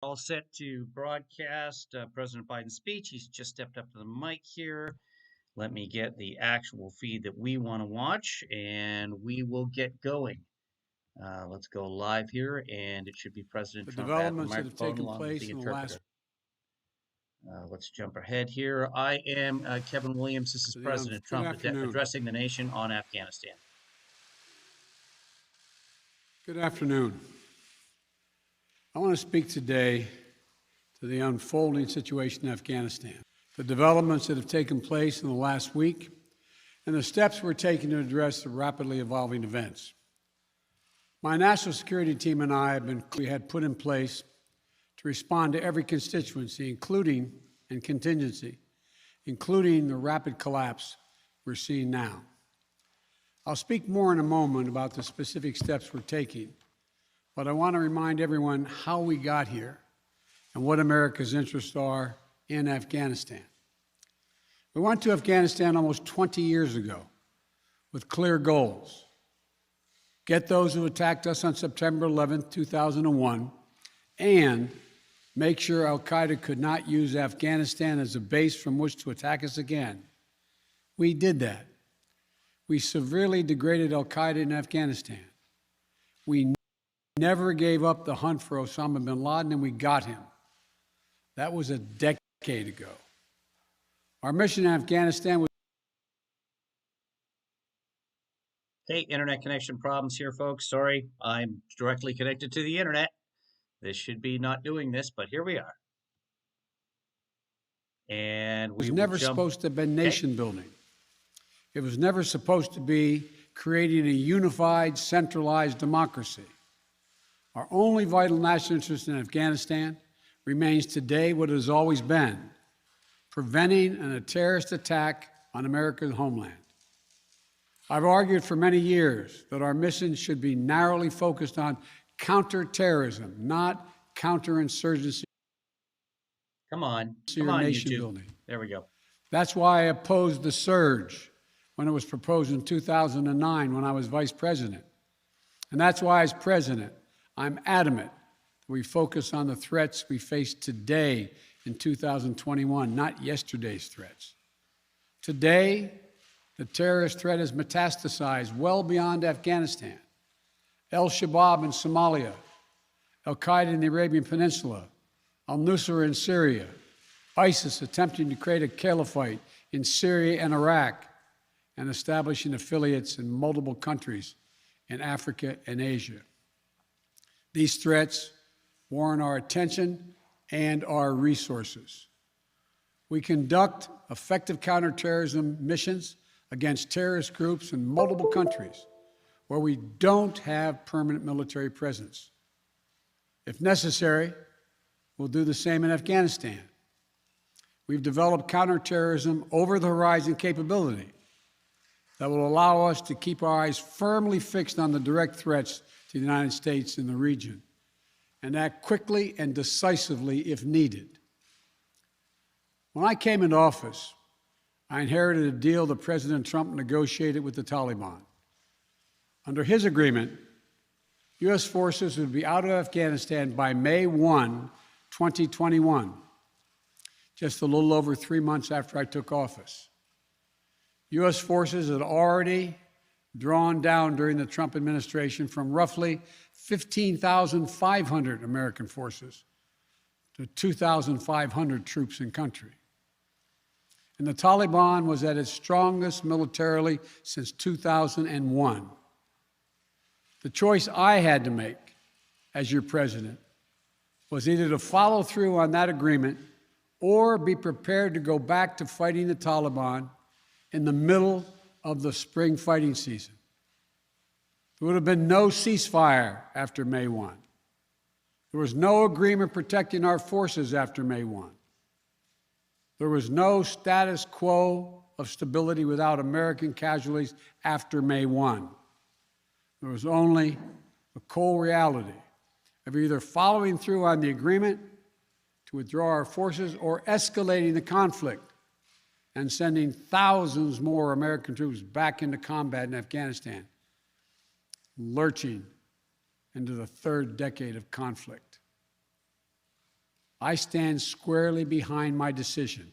All set to broadcast President Biden's speech. He's just stepped up to the mic here. Let me get the actual feed that we want to watch, and we will get going. Let's go live here, and it should be President The Trump at the developments that have microphone taken along with place the in the last interpreter. Let's jump ahead here. I am Kevin Williams. This is President good Trump afternoon. addressing the nation on Afghanistan. Good afternoon. I want to speak today to the unfolding situation in Afghanistan, the developments that have taken place in the last week, and the steps we're taking to address the rapidly evolving events. My national security team and I had put in place to respond to every constituency, including and contingency, including the rapid collapse we're seeing now. I'll speak more in a moment about the specific steps we're taking, but I want to remind everyone how we got here and what America's interests are in Afghanistan. We went to Afghanistan almost 20 years ago with clear goals. Get those who attacked us on September 11, 2001, and make sure al-Qaeda could not use Afghanistan as a base from which to attack us again. We did that. We severely degraded al-Qaeda in Afghanistan. We never gave up the hunt for Osama bin Laden, and we got him. That was a decade ago. Our mission in Afghanistan was... Hey, internet connection problems here, folks. Sorry, I'm directly connected to the internet. This should be not doing this, but here we are. And we was never supposed to have been nation building. It was never supposed to be creating a unified, centralized democracy. Our only vital national interest in Afghanistan remains today what it has always been: preventing a terrorist attack on America's homeland. I've argued for many years that our mission should be narrowly focused on counterterrorism, not counterinsurgency. Come on, nation YouTube. Building. There we go. That's why I opposed the surge when it was proposed in 2009 when I was vice president. And that's why, as president, I'm adamant that we focus on the threats we face today in 2021, not yesterday's threats. Today, the terrorist threat has metastasized well beyond Afghanistan. Al-Shabaab in Somalia, Al-Qaeda in the Arabian Peninsula, al-Nusra in Syria, ISIS attempting to create a caliphate in Syria and Iraq, and establishing affiliates in multiple countries in Africa and Asia. These threats warrant our attention and our resources. We conduct effective counterterrorism missions against terrorist groups in multiple countries where we don't have permanent military presence. If necessary, we'll do the same in Afghanistan. We've developed counterterrorism over-the-horizon capability that will allow us to keep our eyes firmly fixed on the direct threats to the United States in the region and act quickly and decisively if needed. When I came into office, I inherited a deal that President Trump negotiated with the Taliban. Under his agreement, U.S. forces would be out of Afghanistan by May 1, 2021, just a little over 3 months after I took office. U.S. forces had already drawn down during the Trump administration from roughly 15,500 American forces to 2,500 troops in country. And the Taliban was at its strongest militarily since 2001. The choice I had to make as your president was either to follow through on that agreement or be prepared to go back to fighting the Taliban in the middle of the spring fighting season. There would have been no ceasefire after May 1. There was no agreement protecting our forces after May 1. There was no status quo of stability without American casualties after May 1. There was only the cold reality of either following through on the agreement to withdraw our forces or escalating the conflict and sending thousands more American troops back into combat in Afghanistan, lurching into the third decade of conflict. I stand squarely behind my decision.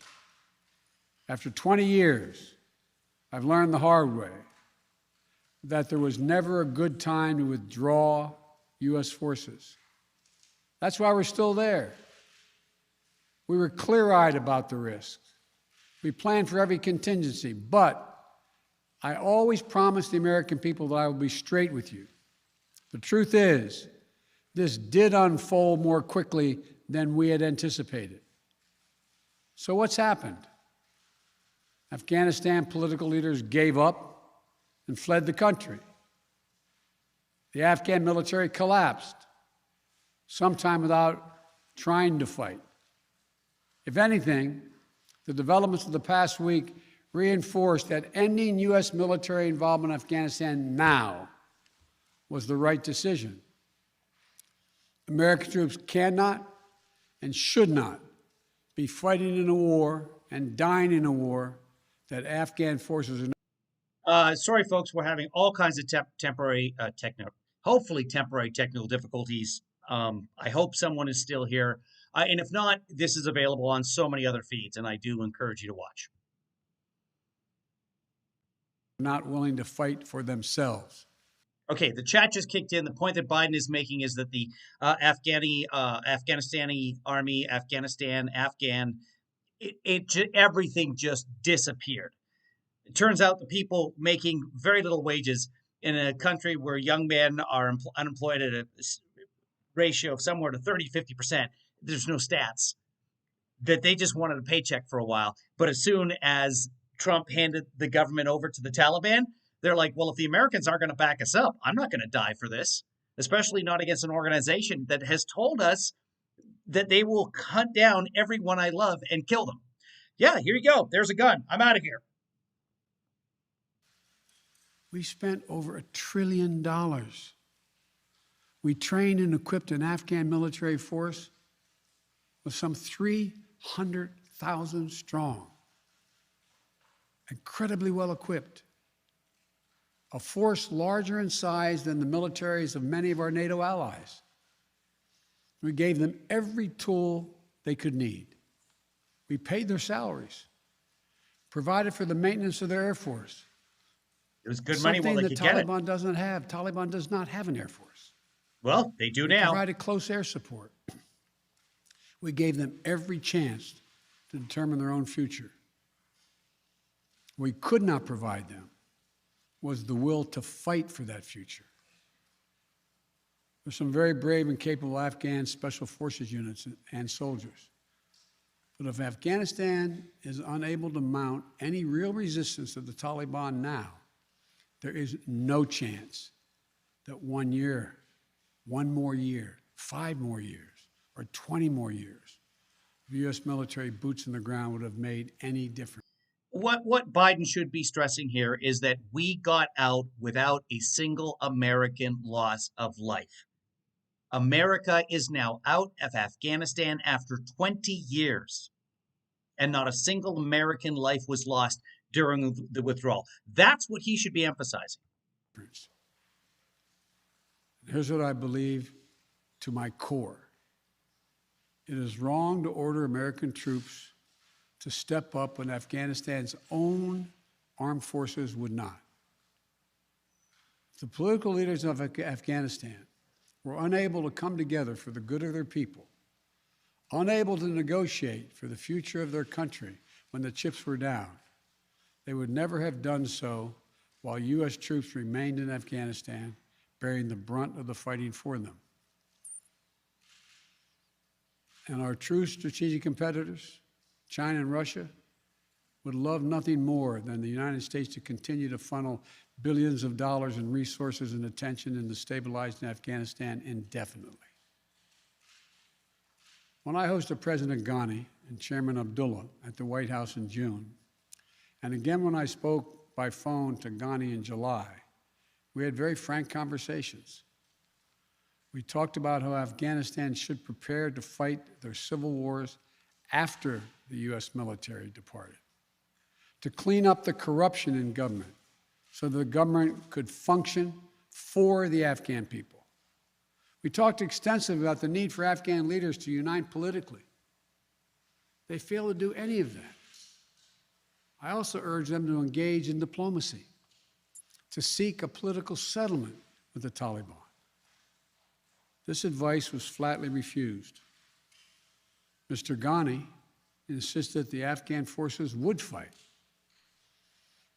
After 20 years, I've learned the hard way that there was never a good time to withdraw U.S. forces. That's why we're still there. We were clear-eyed about the risks. We planned for every contingency, but I always promised the American people that I will be straight with you. The truth is, this did unfold more quickly than we had anticipated. So what's happened? Afghanistan political leaders gave up and fled the country. The Afghan military collapsed, sometime without trying to fight. If anything, the developments of the past week reinforced that ending U.S. military involvement in Afghanistan now was the right decision. American troops cannot and should not be fighting in a war and dying in a war that Afghan forces are not. Sorry, folks, we're having all kinds of hopefully temporary technical difficulties. I hope someone is still here. And if not, this is available on so many other feeds, and I do encourage you to watch. Not willing to fight for themselves. Okay, the chat just kicked in. The point that Biden is making is that the Afghanistani army, everything just disappeared. It turns out the people making very little wages in a country where young men are unemployed at a ratio of somewhere to 30, 50%. There's no stats that they just wanted a paycheck for a while. But as soon as Trump handed the government over to the Taliban, they're like, well, if the Americans aren't going to back us up, I'm not going to die for this, especially not against an organization that has told us that they will hunt down everyone I love and kill them. Yeah, here you go. There's a gun. I'm out of here. We spent over $1 trillion. We trained and equipped an Afghan military force with some 300,000 strong, incredibly well equipped, a force larger in size than the militaries of many of our NATO allies. We gave them every tool they could need. We paid their salaries, provided for the maintenance of their Air Force. It was good money while they could get it. Something the Taliban doesn't have. Taliban does not have an Air Force. Well, they do now. We provided close air support. We gave them every chance to determine their own future. What we could not provide them was the will to fight for that future. There's some very brave and capable Afghan special forces units and soldiers. But if Afghanistan is unable to mount any real resistance to the Taliban now, there is no chance that 1 year, 1 more year, 5 more years, or 20 more years of U.S. military boots on the ground would have made any difference. What Biden should be stressing here is that we got out without a single American loss of life. America is now out of Afghanistan after 20 years, and not a single American life was lost during the withdrawal. That's what he should be emphasizing. Here's what I believe to my core. It is wrong to order American troops to step up when Afghanistan's own armed forces would not. The political leaders of Afghanistan were unable to come together for the good of their people, unable to negotiate for the future of their country when the chips were down. They would never have done so while U.S. troops remained in Afghanistan, bearing the brunt of the fighting for them. And our true strategic competitors, China and Russia, would love nothing more than the United States to continue to funnel billions of dollars in resources and attention into stabilizing Afghanistan indefinitely. When I hosted President Ghani and Chairman Abdullah at the White House in June, and again when I spoke by phone to Ghani in July, we had very frank conversations. We talked about how Afghanistan should prepare to fight their civil wars after the U.S. military departed, to clean up the corruption in government so the government could function for the Afghan people. We talked extensively about the need for Afghan leaders to unite politically, They fail to do any of that. I also urge them to engage in diplomacy, to seek a political settlement with the Taliban. This advice was flatly refused. Mr. Ghani insisted the Afghan forces would fight,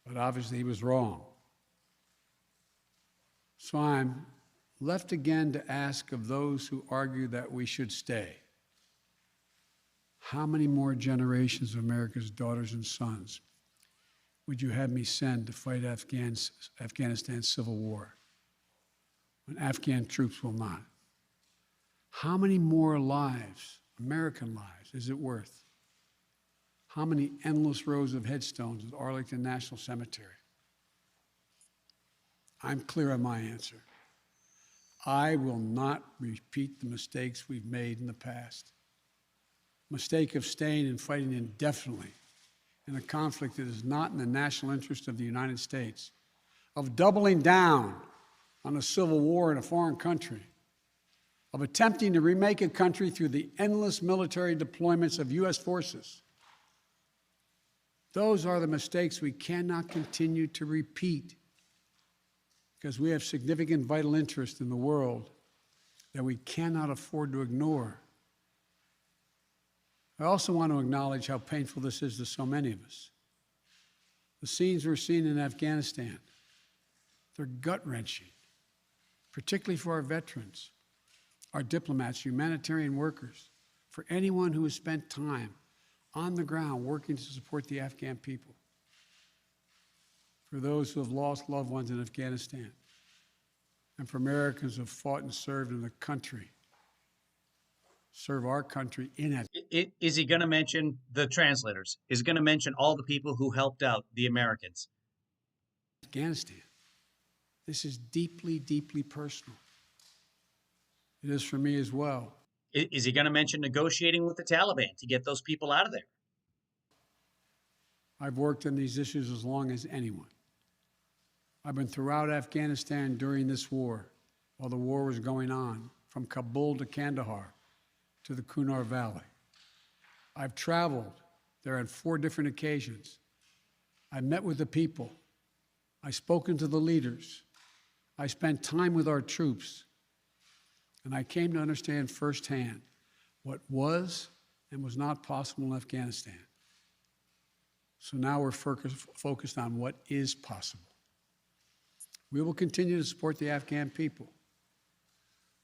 but obviously he was wrong. So I'm left again to ask of those who argue that we should stay, how many more generations of America's daughters and sons would you have me send to fight Afghanistan's civil war when Afghan troops will not? How many more lives, American lives, is it worth? How many endless rows of headstones at Arlington National Cemetery? I'm clear on my answer. I will not repeat the mistakes we've made in the past. Mistake of staying and fighting indefinitely in a conflict that is not in the national interest of the United States, of doubling down on a civil war in a foreign country, of attempting to remake a country through the endless military deployments of U.S. forces. Those are the mistakes we cannot continue to repeat because we have significant vital interest in the world that we cannot afford to ignore. I also want to acknowledge how painful this is to so many of us. The scenes we're seeing in Afghanistan, they're gut-wrenching, particularly for our veterans, our diplomats, humanitarian workers, for anyone who has spent time on the ground working to support the Afghan people, for those who have lost loved ones in Afghanistan, and for Americans who have fought and served in the country, serve our country in Afghanistan. Is he going to mention the translators? Is he going to mention all the people who helped out the Americans? Afghanistan. This is deeply, deeply personal. It is for me as well. Is he going to mention negotiating with the Taliban to get those people out of there? I've worked on these issues as long as anyone. I've been throughout Afghanistan during this war, while the war was going on, from Kabul to Kandahar to the Kunar Valley. I've traveled there on 4 different occasions. I met with the people. I've spoken to the leaders. I spent time with our troops. And I came to understand firsthand what was and was not possible in Afghanistan. So now we're focused on what is possible. We will continue to support the Afghan people.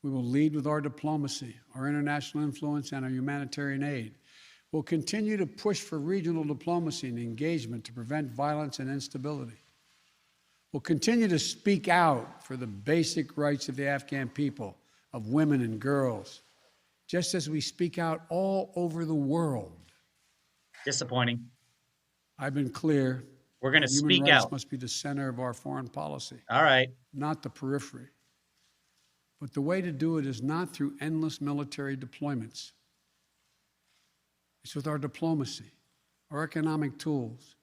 We will lead with our diplomacy, our international influence, and our humanitarian aid. We'll continue to push for regional diplomacy and engagement to prevent violence and instability. We'll continue to speak out for the basic rights of the Afghan people, of women and girls, just as we speak out all over the world. Disappointing. I've been clear. We're going to speak human rights out. Must be the center of our foreign policy. All right. Not the periphery. But the way to do it is not through endless military deployments. It's with our diplomacy, our economic tools,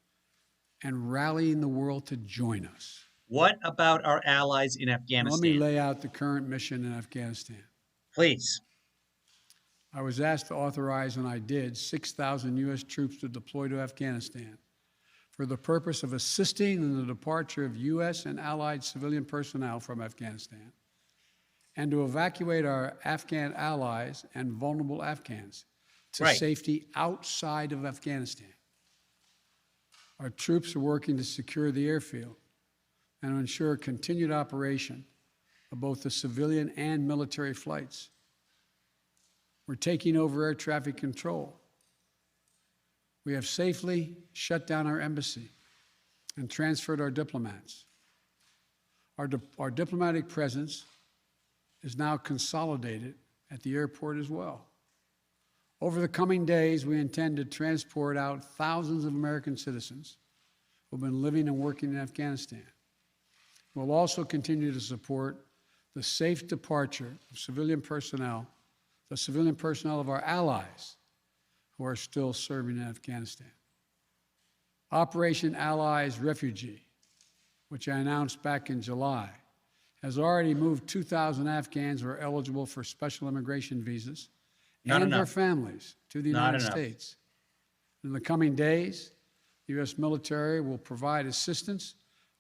and rallying the world to join us. What about our allies in Afghanistan? Let me lay out the current mission in Afghanistan. Please. I was asked to authorize, and I did, 6,000 U.S. troops to deploy to Afghanistan for the purpose of assisting in the departure of U.S. and allied civilian personnel from Afghanistan and to evacuate our Afghan allies and vulnerable Afghans to safety outside of Afghanistan. Our troops are working to secure the airfield and to ensure continued operation of both the civilian and military flights. We're taking over air traffic control. We have safely shut down our embassy and transferred our diplomats. Our diplomatic presence is now consolidated at the airport as well. Over the coming days, we intend to transport out thousands of American citizens who have been living and working in Afghanistan. We'll also continue to support the safe departure of civilian personnel, the civilian personnel of our allies who are still serving in Afghanistan. Operation Allies Refugee, which I announced back in July, has already moved 2,000 Afghans who are eligible for special immigration visas and their families to the United States. In the coming days, the U.S. military will provide assistance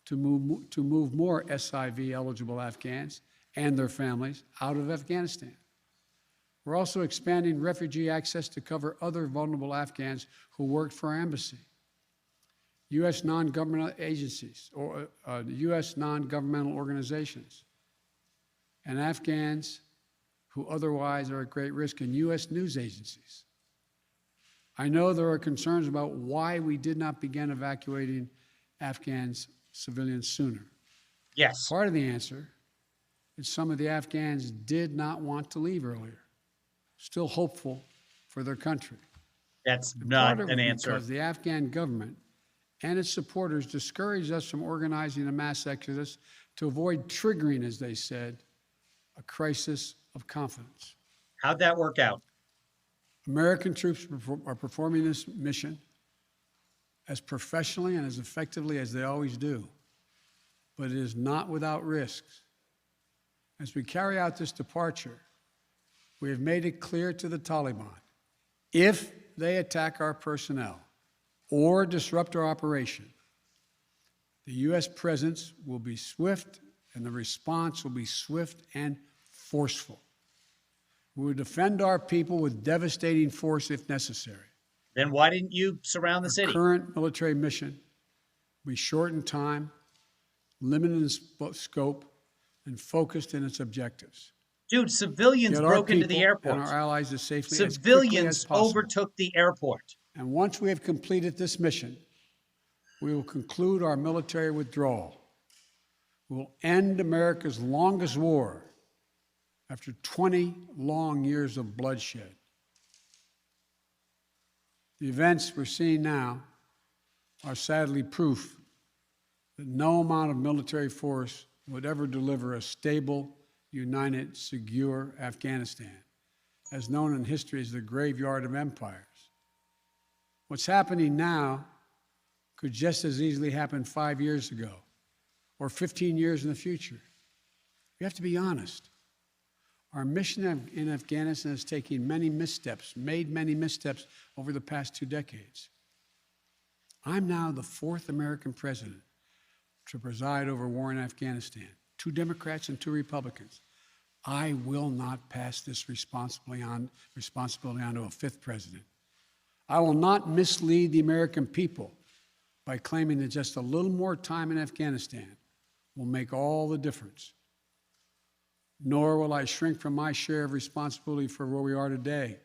to move more SIV-eligible Afghans and their families out of Afghanistan. We're also expanding refugee access to cover other vulnerable Afghans who worked for our embassy. U.S. non-governmental agencies or U.S. non-governmental organizations and Afghans who otherwise are at great risk, and U.S. news agencies. I know there are concerns about why we did not begin evacuating Afghans civilians sooner. Yes. Part of the answer is some of the Afghans did not want to leave earlier, still hopeful for their country. That's And not part of an it answer. because the Afghan government and its supporters discouraged us from organizing a mass exodus to avoid triggering, as they said, a crisis of confidence. How'd that work out? American troops are performing this mission as professionally and as effectively as they always do, but it is not without risks. As we carry out this departure, we have made it clear to the Taliban, if they attack our personnel or disrupt our operation, the U.S. presence will be swift and the response will be swift and forceful. We will defend our people with devastating force if necessary. Then why didn't you surround the Our city? current military mission will be short in time, limited in scope, and focused in its objectives. Dude, civilians Get our broke into people the airport. and our allies as safely as quickly as Civilians possible. overtook the airport. And once we have completed this mission, we will conclude our military withdrawal. We will end America's longest war after 20 long years of bloodshed. The events we're seeing now are sadly proof that no amount of military force would ever deliver a stable, united, secure Afghanistan, as known in history as the graveyard of empires. What's happening now could just as easily happen 5 years ago or 15 years in the future. We have to be honest. Our mission in Afghanistan has taken many missteps, made many missteps over the past 2 decades. I'm now the 4th American president to preside over war in Afghanistan, 2 Democrats and 2 Republicans. I will not pass this responsibility on to a 5th president. I will not mislead the American people by claiming that just a little more time in Afghanistan will make all the difference. Nor will I shrink from my share of responsibility for where we are today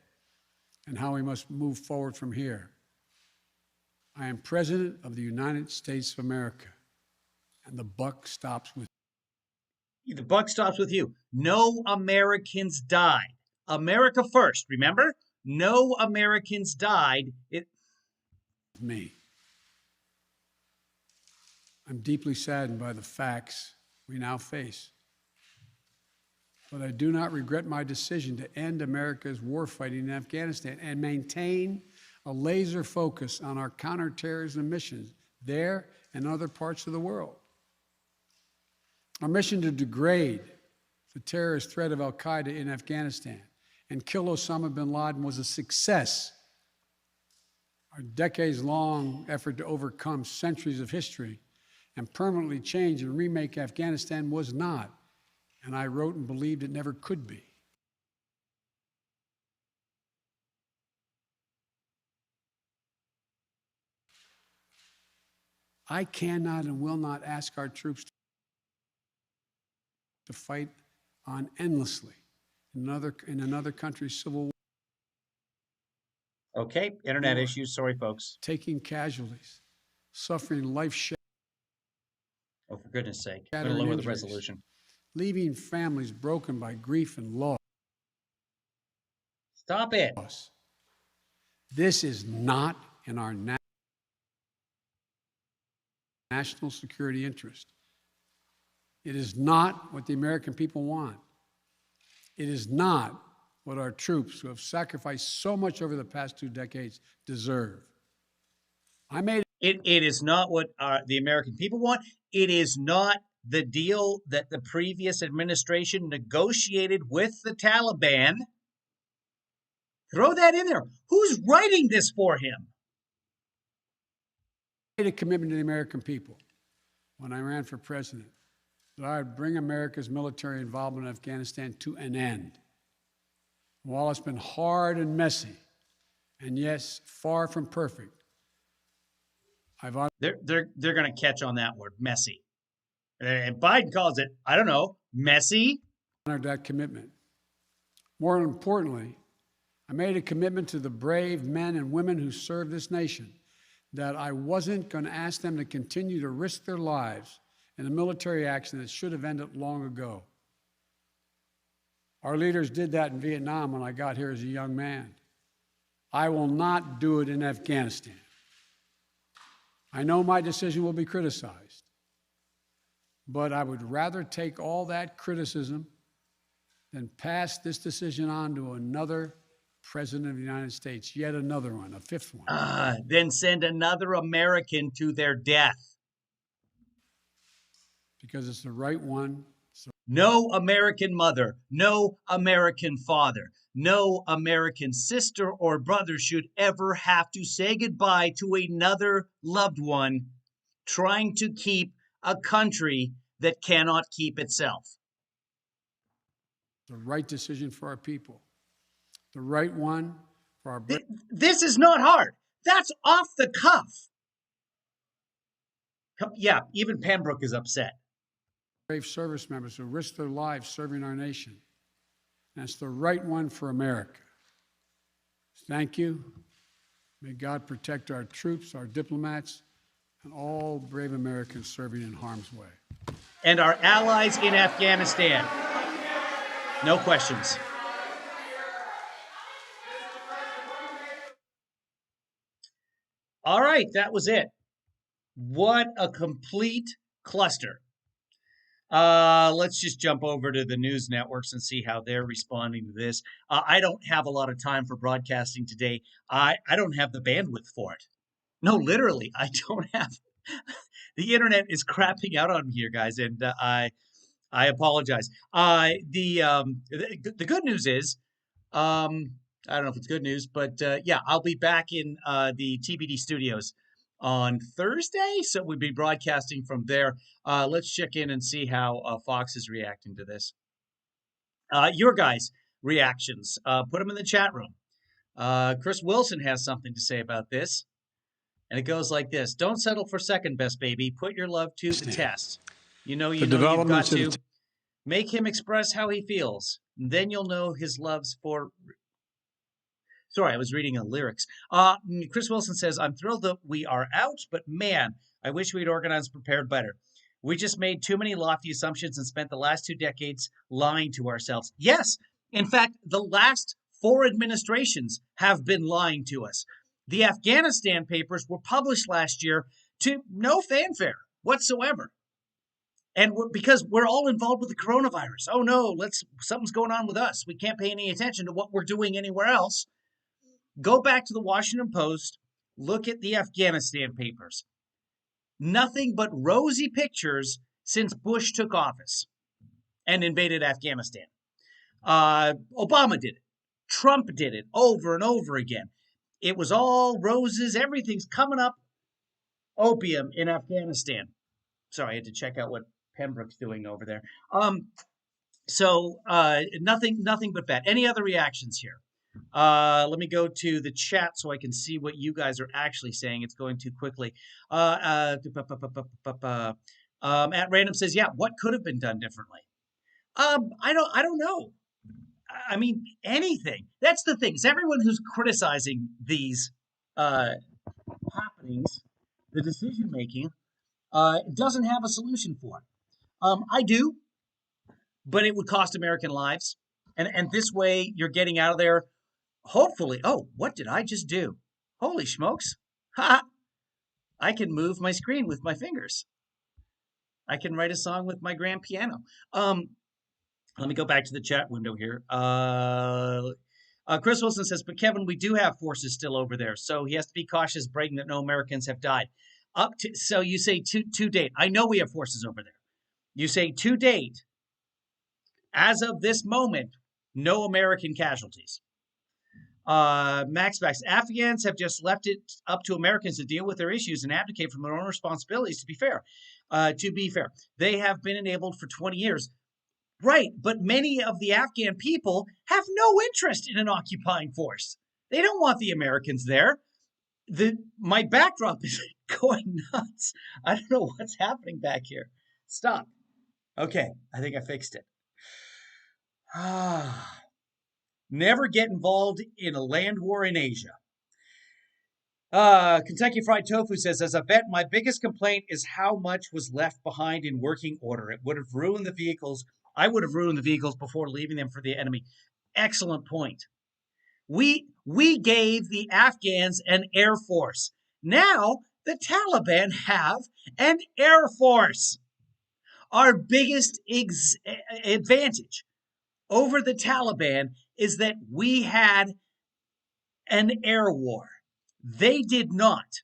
and how we must move forward from here. I am President of the United States of America, and the buck stops with me. The buck stops with you. No Americans died. America first, remember? No Americans died. Me. I'm deeply saddened by the facts we now face. But I do not regret my decision to end America's warfighting in Afghanistan and maintain a laser focus on our counterterrorism missions there and other parts of the world. Our mission to degrade the terrorist threat of al-Qaeda in Afghanistan and kill Osama bin Laden was a success. Our decades-long effort to overcome centuries of history and permanently change and remake Afghanistan was not, and I wrote and believed it never could be. I cannot and will not ask our troops to fight on endlessly in another country's civil war. Okay, internet issues. Sorry, folks. Taking casualties, suffering life-shattering. Oh, for goodness sake. I'm going to lower the resolution. Leaving families broken by grief and loss. Stop it. This is not in our national security interest. It is not what the American people want. It is not what our troops, who have sacrificed so much over the past 2 decades, deserve. It is not what the American people want. It is not the deal that the previous administration negotiated with the Taliban. Throw that in there. Who's writing this for him? made a commitment to the American people when I ran for president that I would bring America's military involvement in Afghanistan to an end. While it's been hard and messy, and yes, far from perfect, they're going to catch on that word, messy. And Biden calls it, I don't know, messy. Honored that commitment. More importantly, I made a commitment to the brave men and women who serve this nation that I wasn't going to ask them to continue to risk their lives in a military action that should have ended long ago. Our leaders did that in Vietnam when I got here as a young man. I will not do it in Afghanistan. I know my decision will be criticized, but I would rather take all that criticism than pass this decision on to another president of the United States, yet another one, a fifth one. Then send another American to their death. Because it's the right one. No American mother, no American father, no American sister or brother should ever have to say goodbye to another loved one trying to keep a country that cannot keep itself. The right decision for our people. The right one for our... This is not hard. That's off the cuff. Yeah, even Pembroke is upset. Brave service members who risk their lives serving our nation. And it's the right one for America. Thank you. May God protect our troops, our diplomats, and all brave Americans serving in harm's way. And our allies in Afghanistan. No questions. All right, that was it. What a complete cluster. Let's just jump over to the news networks and see how they're responding to this. I don't have a lot of time for broadcasting today. I don't have the bandwidth for it. No, literally, I don't have. The internet is crapping out on me here, guys, and I apologize. The good news is, I don't know if it's good news, but yeah, I'll be back in the TBD studios on Thursday, so we'll be broadcasting from there. Let's check in and see how Fox is reacting to this. Your guys' reactions, put them in the chat room. Chris Wilson has something to say about this, and it goes like this. Don't settle for second best, baby. Put your love to the test. You've got to make him express how he feels. Then you'll know his love's for... Sorry, I was reading the lyrics. Chris Wilson says, I'm thrilled that we are out, but man, I wish we'd organized and prepared better. We just made too many lofty assumptions and spent the last 2 decades lying to ourselves. Yes, in fact, the last 4 administrations have been lying to us. The Afghanistan papers were published last year to no fanfare whatsoever. And because we're all involved with the coronavirus. Oh no, something's going on with us. We can't pay any attention to what we're doing anywhere else. Go back to the Washington Post, look at the Afghanistan papers. Nothing but rosy pictures since Bush took office and invaded Afghanistan. Obama did it. Trump did it over and over again. It was all roses. Everything's coming up. Opium in Afghanistan. Sorry, I had to check out what Pembroke's doing over there. Nothing but bad. Any other reactions here? Let me go to the chat so I can see what you guys are actually saying. It's going too quickly. At Random says, yeah, what could have been done differently? I don't know. I mean, anything. That's the thing. Is everyone who's criticizing these happenings, the decision making, doesn't have a solution for it. I do, but it would cost American lives. And this way you're getting out of there, hopefully. Oh, what did I just do? Holy smokes. Ha! I can move my screen with my fingers. I can write a song with my grand piano. Let me go back to the chat window here. Chris Wilson says, but Kevin, we do have forces still over there, so he has to be cautious, bragging that no Americans have died. So you say to date. I know we have forces over there. You say to date, as of this moment, no American casualties. Max Max, Afghans have just left it up to Americans to deal with their issues and abdicate from their own responsibilities. To be fair, they have been enabled for 20 years. Right, but many of the Afghan people have no interest in an occupying force. They don't want the Americans there. My backdrop is going nuts. I don't know what's happening back here. Stop. Okay, I think I fixed it. Never get involved in a land war in Asia. Kentucky Fried Tofu says, as a vet, my biggest complaint is how much was left behind in working order. It would have ruined the vehicles. I would have ruined the vehicles before leaving them for the enemy. Excellent point. We gave the Afghans an air force. Now the Taliban have an air force. Our biggest advantage over the Taliban is that we had an air war. They did not.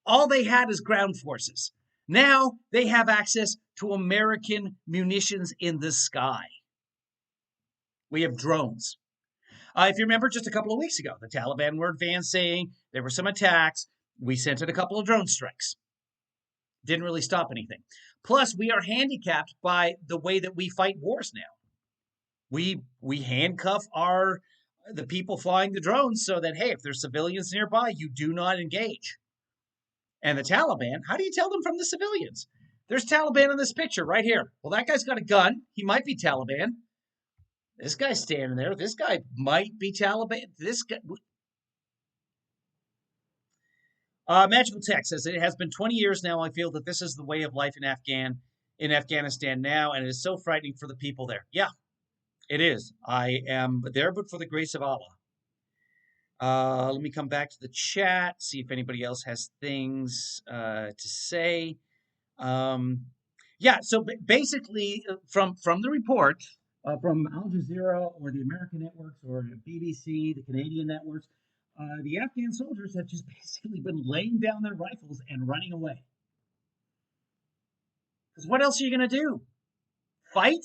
All they had is ground forces. Now they have access to American munitions in the sky. We have drones. If you remember, just a couple of weeks ago, the Taliban were advancing. There were some attacks. We sent in a couple of drone strikes. Didn't really stop anything. Plus, we are handicapped by the way that we fight wars now. We handcuff the people flying the drones so that, hey, if there's civilians nearby, you do not engage. And the Taliban, how do you tell them from the civilians? There's Taliban in this picture right here. Well, that guy's got a gun. He might be Taliban. This guy's standing there. This guy might be Taliban. This guy. Magical Text says, it has been 20 years now. I feel that this is the way of life in Afghanistan now, and it is so frightening for the people there. Yeah, it is. I am there, but for the grace of Allah. Let me come back to the chat, see if anybody else has things to say. Yeah, so basically, from the report, from Al Jazeera or the American networks or the BBC, the Canadian networks, the Afghan soldiers have just basically been laying down their rifles and running away. Because what else are you going to do? Fight?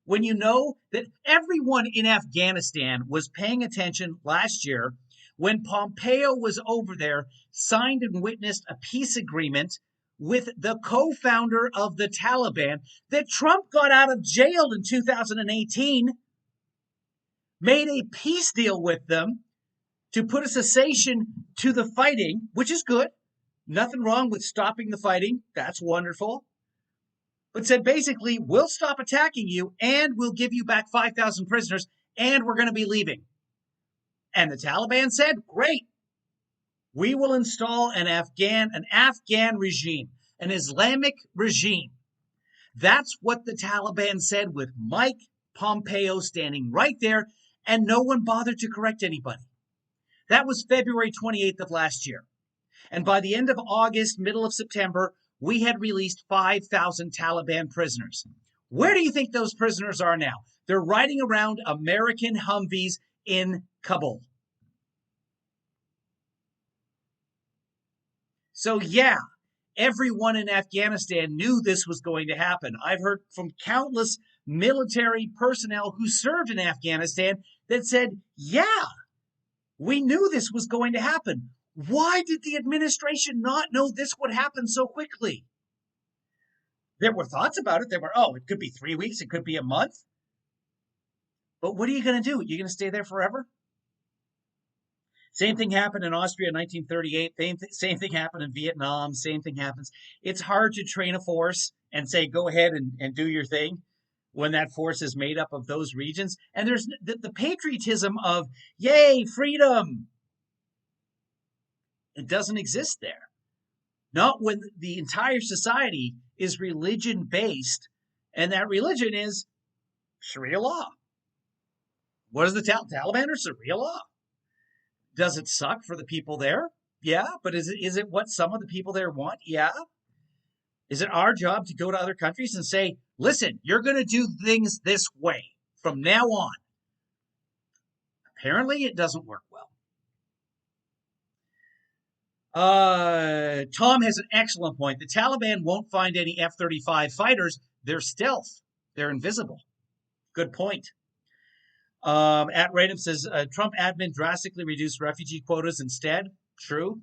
When you know that everyone in Afghanistan was paying attention last year when Pompeo was over there, signed and witnessed a peace agreement with the co-founder of the Taliban that Trump got out of jail in 2018, made a peace deal with them to put a cessation to the fighting, which is good. Nothing wrong with stopping the fighting. That's wonderful. But said basically, we'll stop attacking you and we'll give you back 5,000 prisoners and we're going to be leaving. And the Taliban said, great. We will install an Afghan regime, an Islamic regime. That's what the Taliban said with Mike Pompeo standing right there, and no one bothered to correct anybody. That was February 28th of last year. And by the end of August, middle of September, we had released 5,000 Taliban prisoners. Where do you think those prisoners are now? They're riding around American Humvees in Kabul. So yeah, everyone in Afghanistan knew this was going to happen. I've heard from countless military personnel who served in Afghanistan that said, yeah, we knew this was going to happen. Why did the administration not know this would happen so quickly? There were thoughts about it. There were, it could be 3 weeks. It could be a month. But what are you going to do? You're going to stay there forever? Same thing happened in Austria in 1938. Same thing happened in Vietnam. Same thing happens. It's hard to train a force and say, go ahead and do your thing when that force is made up of those regions. And there's the patriotism of, yay, freedom. It doesn't exist there. Not when the entire society is religion-based, and that religion is Sharia law. What is the Taliban or Sharia law? Does it suck for the people there? Yeah, but is it what some of the people there want? Yeah. Is it our job to go to other countries and say, listen, you're going to do things this way from now on? Apparently, it doesn't work well. Tom has an excellent point. The Taliban won't find any F-35 fighters. They're stealth. They're invisible. Good point. At Random says Trump admin drastically reduced refugee quotas instead. True.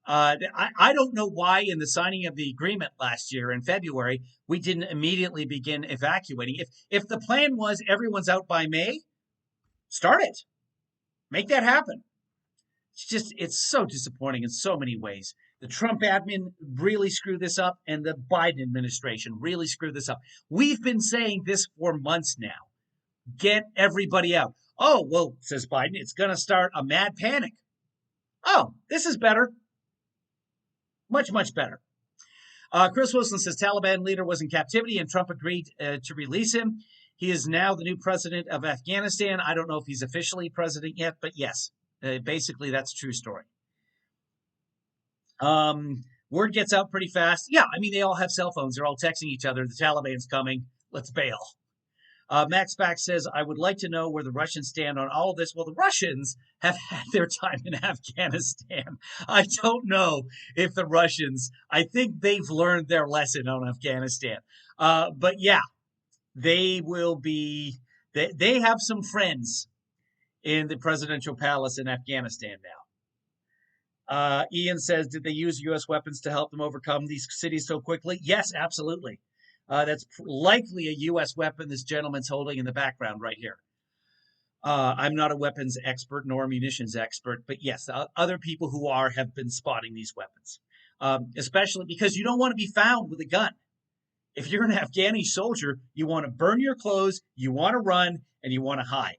I don't know why in the signing of the agreement last year in February, we didn't immediately begin evacuating. If the plan was everyone's out by May, start it. Make that happen. It's so disappointing in so many ways. The Trump admin really screwed this up, and the Biden administration really screwed this up. We've been saying this for months now. Get everybody out. Oh, well, says Biden, it's going to start a mad panic. Oh, this is better. Much, much better. Chris Wilson says Taliban leader was in captivity and Trump agreed to release him. He is now the new president of Afghanistan. I don't know if he's officially president yet, but yes, basically that's a true story. Word gets out pretty fast. Yeah, I mean, they all have cell phones. They're all texting each other. The Taliban's coming. Let's bail. Max Back says, I would like to know where the Russians stand on all of this. Well, the Russians have had their time in Afghanistan. I don't know if the Russians, I think they've learned their lesson on Afghanistan. But yeah, they will be, they have some friends in the presidential palace in Afghanistan now. Ian says, did they use U.S. weapons to help them overcome these cities so quickly? Yes, absolutely. That's likely a U.S. weapon this gentleman's holding in the background right here. I'm not a weapons expert nor a munitions expert, but yes, other people who are have been spotting these weapons, especially because you don't want to be found with a gun. If you're an Afghani soldier, you want to burn your clothes, you want to run, and you want to hide.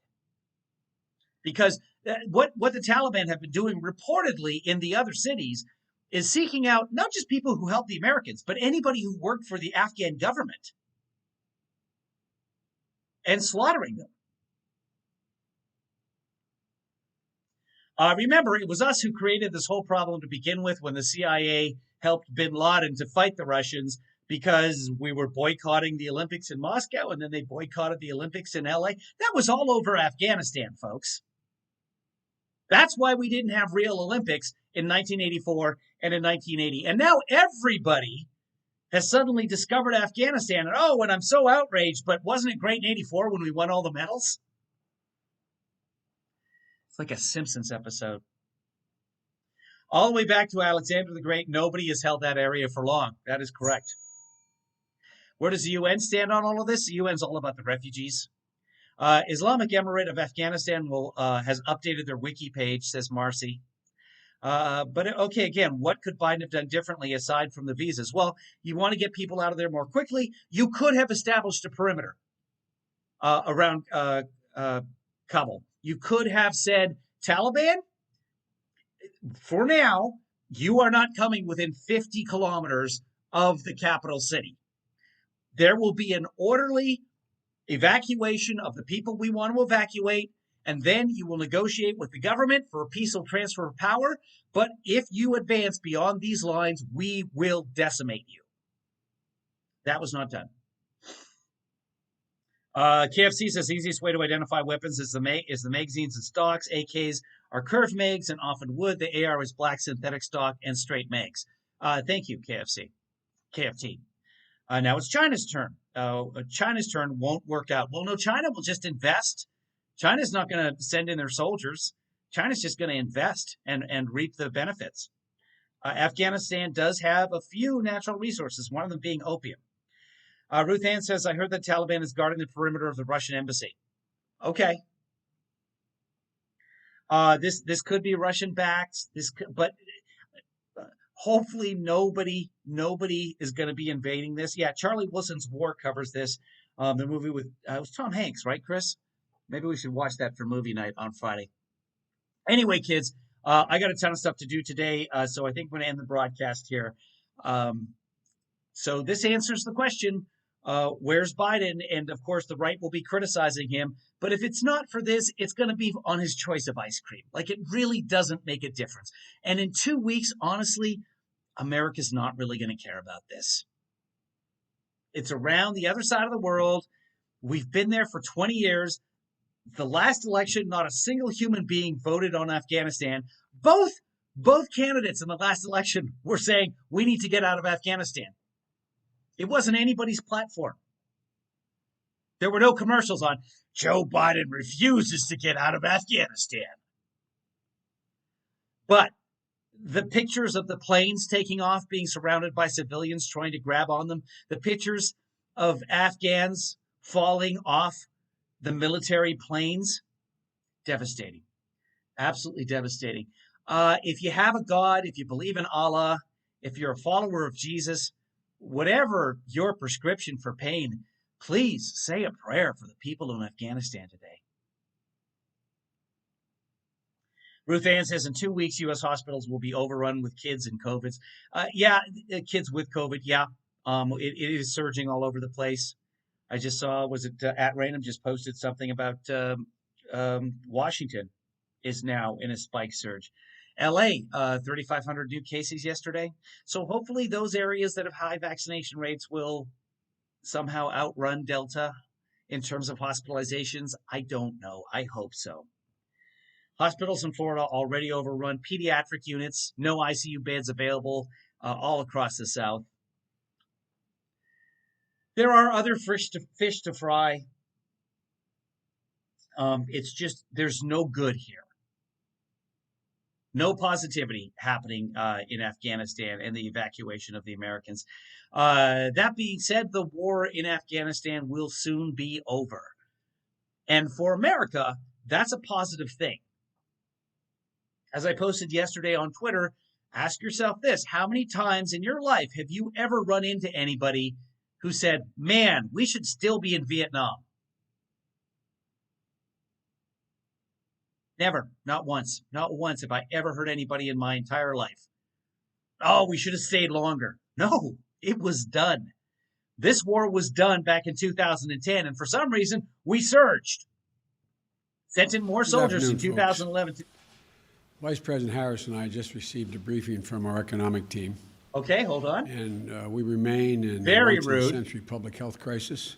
Because what the Taliban have been doing reportedly in the other cities is seeking out not just people who help the Americans, but anybody who worked for the Afghan government and slaughtering them. Remember, it was us who created this whole problem to begin with when the CIA helped bin Laden to fight the Russians because we were boycotting the Olympics in Moscow and then they boycotted the Olympics in LA. That was all over Afghanistan, folks. That's why we didn't have real Olympics in 1984 and in 1980. And now everybody has suddenly discovered Afghanistan. And oh, and I'm so outraged, but wasn't it great in 84 when we won all the medals? It's like a Simpsons episode. All the way back to Alexander the Great, nobody has held that area for long. That is correct. Where does the UN stand on all of this? The UN's all about the refugees. Islamic Emirate of Afghanistan has updated their wiki page, says Marcy. But okay, again, what could Biden have done differently aside from the visas? Well, you want to get people out of there more quickly. You could have established a perimeter around Kabul. You could have said, Taliban, for now, you are not coming within 50 kilometers of the capital city. There will be an orderly evacuation of the people we want to evacuate, and then you will negotiate with the government for a peaceful transfer of power. But if you advance beyond these lines, we will decimate you. That was not done. KFC says the easiest way to identify weapons is the magazines and stocks. AKs are curved mags and often wood. The AR is black synthetic stock and straight mags. Thank you, KFT. Now it's China's turn. China's turn won't work out. Well, no, China will just invest. China's not going to send in their soldiers. China's just going to invest and reap the benefits. Afghanistan does have a few natural resources, one of them being opium. Ruth Ann says, I heard that Taliban is guarding the perimeter of the Russian embassy. Okay. This could be Russian-backed. But hopefully nobody is going to be invading this. Yeah, Charlie Wilson's War covers this. The movie with it was Tom Hanks, right, Chris? Maybe we should watch that for movie night on Friday. Anyway, kids, I got a ton of stuff to do today, so I think I'm going to end the broadcast here. So this answers the question, where's Biden? And, of course, the right will be criticizing him. But if it's not for this, it's going to be on his choice of ice cream. Like, it really doesn't make a difference. And in 2 weeks, honestly, America's not really going to care about this. It's around the other side of the world. We've been there for 20 years. The last election, not a single human being voted on Afghanistan. Both candidates in the last election were saying, we need to get out of Afghanistan. It wasn't anybody's platform. There were no commercials on Joe Biden refuses to get out of Afghanistan. But the pictures of the planes taking off, being surrounded by civilians trying to grab on them, the pictures of Afghans falling off the military planes, devastating. Absolutely devastating. If you have a God, if you believe in Allah, if you're a follower of Jesus, whatever your prescription for pain, please say a prayer for the people in Afghanistan today. Ruth Ann says in 2 weeks, U.S. hospitals will be overrun with kids and COVID. Yeah, kids with COVID. Yeah, it is surging all over the place. I just saw, was it at random, just posted something about Washington is now in a spike surge. LA, 3,500 new cases yesterday. So hopefully those areas that have high vaccination rates will somehow outrun Delta in terms of hospitalizations. I don't know. I hope so. Hospitals in Florida already overrun. Pediatric units, no ICU beds available all across the South. There are other fish to fry. It's just, there's no good here. No positivity happening in Afghanistan and the evacuation of the Americans. That being said, the war in Afghanistan will soon be over. And for America, that's a positive thing. As I posted yesterday on Twitter, ask yourself this: how many times in your life have you ever run into anybody who said, man, we should still be in Vietnam? Never. Not once. Not once have I ever heard anybody in my entire life. Oh, we should have stayed longer. No, it was done. This war was done back in 2010, and for some reason, we surged. Sent in more soldiers in 2011. Vice President Harris and I just received a briefing from our economic team. Okay, hold on. And we remain in Very a rude once-in-a-century public health crisis.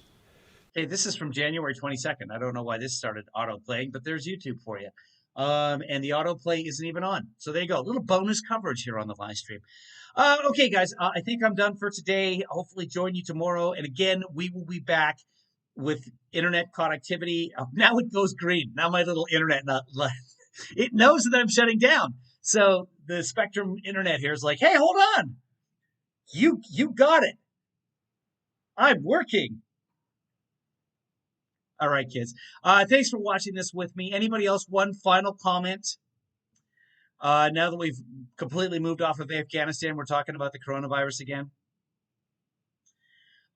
Hey, this is from January 22nd. I don't know why this started auto-playing, but there's YouTube for you. And the autoplay isn't even on. So there you go. A little bonus coverage here on the live stream. Okay, guys, I think I'm done for today. Hopefully join you tomorrow. And again, we will be back with internet connectivity. Now it goes green. Now my little internet, it knows that I'm shutting down. So the Spectrum internet here is like, hey, hold on. You got it. I'm working. All right, kids. Thanks for watching this with me. Anybody else? One final comment. Now that we've completely moved off of Afghanistan, we're talking about the coronavirus again.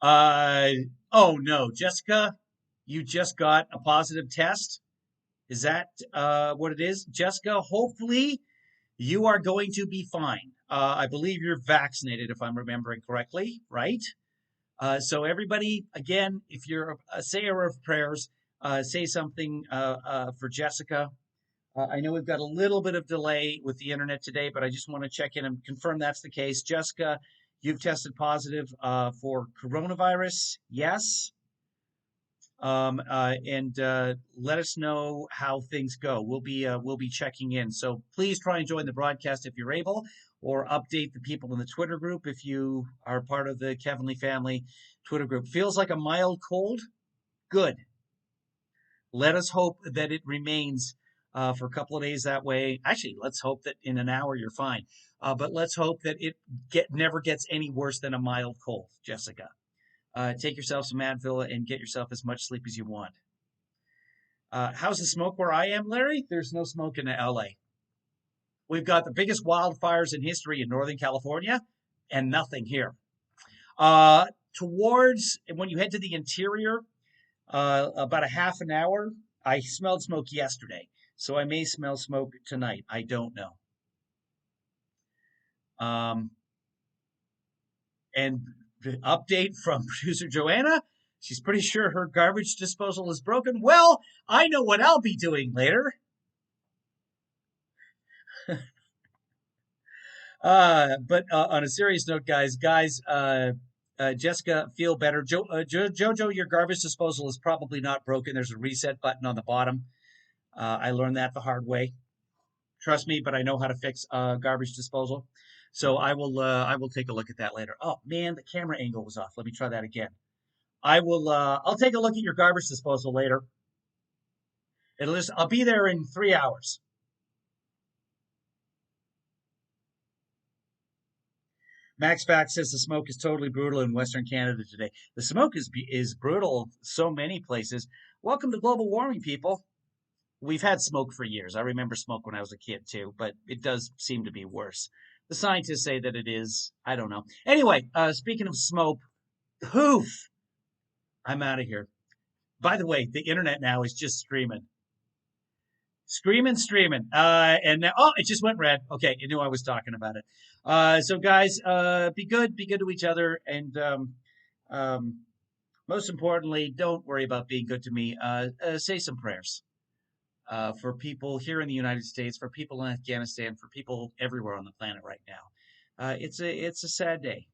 Oh no, Jessica, you just got a positive test. Is that what it is? Jessica, hopefully you are going to be fine. I believe you're vaccinated, if I'm remembering correctly, right? So everybody, again, if you're a sayer of prayers, say something for Jessica. I know we've got a little bit of delay with the internet today, but I just want to check in and confirm that's the case. Jessica, you've tested positive for coronavirus. Yes. And let us know how things go. We'll be checking in. So please try and join the broadcast if you're able, or update the people in the Twitter group if you are part of the Kevinly family Twitter group. Feels like a mild cold? Good. Let us hope that it remains for a couple of days that way. Actually, let's hope that in an hour you're fine. But let's hope that it never gets any worse than a mild cold, Jessica. Take yourself some Advil and get yourself as much sleep as you want. How's the smoke where I am, Larry? There's no smoke in LA. We've got the biggest wildfires in history in Northern California and nothing here. Towards, when you head to the interior, about a half an hour, I smelled smoke yesterday. So I may smell smoke tonight. I don't know. And the update from producer Joanna, she's pretty sure her garbage disposal is broken. Well, I know what I'll be doing later. But on a serious note, guys, Jessica, feel better. Jojo, your garbage disposal is probably not broken. There's a reset button on the bottom. I learned that the hard way. Trust me, but I know how to fix garbage disposal. So I will take a look at that later. Oh man, the camera angle was off. Let me try that again. I will. I'll take a look at your garbage disposal later. I'll be there in 3 hours. Max Fact says the smoke is totally brutal in Western Canada today. The smoke is brutal so many places. Welcome to global warming, people. We've had smoke for years. I remember smoke when I was a kid too, but it does seem to be worse. The scientists say that it is. I don't know. Anyway, speaking of smoke, poof, I'm out of here. By the way, the internet now is just streaming, screaming, streaming. And now, oh, it just went red. Okay, you knew I was talking about it. So guys, be good to each other, and um, most importantly, don't worry about being good to me. Say some prayers for people here in the United States, for people in Afghanistan, for people everywhere on the planet right now. It's a sad day.